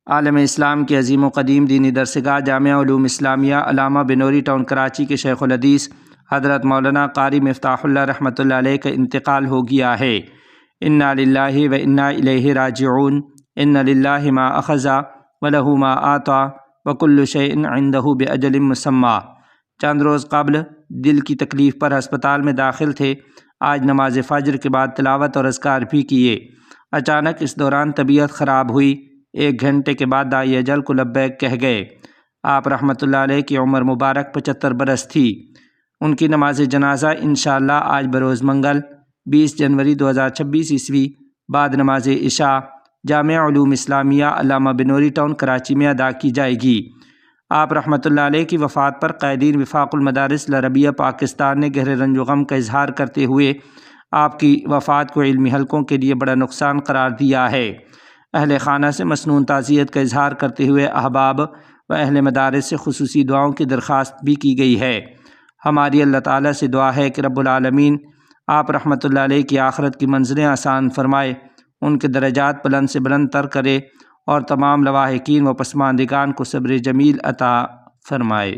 عالم اسلام کی عظیم و قدیم دینی درسگاہ جامعہ علوم اسلامیہ علامہ بنوری ٹاؤن کراچی کے شیخ الحدیث حضرت مولانا قاری مفتاح اللہ رحمۃ اللہ علیہ کا انتقال ہو گیا ہے۔ انا للہ و انا الیہ راجعون۔ ان للہ ما اخذ ولہ ما آتا وکل شیء عندہ باجل مسمی۔ چند روز قبل دل کی تکلیف پر ہسپتال میں داخل تھے۔ آج نماز فجر کے بعد تلاوت اور اذکار بھی کیے۔ اچانک اس دوران طبیعت خراب ہوئی۔ 1 گھنٹے کے بعد داعی اجل کو لبیک کہہ گئے۔ آپ رحمۃ اللہ علیہ کی عمر مبارک 75 برس تھی۔ ان کی نماز جنازہ انشاءاللہ آج بروز منگل 20 جنوری 2026 عیسوی بعد نماز عشاء جامعہ علوم اسلامیہ علامہ بنوری ٹاؤن کراچی میں ادا کی جائے گی۔ آپ رحمۃ اللہ علیہ کی وفات پر قائدین وفاق المدارس العربیہ پاکستان نے گہرے رنج و غم کا اظہار کرتے ہوئے آپ کی وفات کو علمی حلقوں کے لیے بڑا نقصان قرار دیا ہے۔ اہل خانہ سے مسنون تعزیت کا اظہار کرتے ہوئے احباب و اہل مدارس سے خصوصی دعاؤں کی درخواست بھی کی گئی ہے۔ ہماری اللہ تعالیٰ سے دعا ہے کہ رب العالمین آپ رحمۃ اللہ علیہ کی آخرت کی منزلیں آسان فرمائے، ان کے درجات بلند سے بلند تر کرے اور تمام لواحقین و پسماندگان کو صبر جمیل عطا فرمائے۔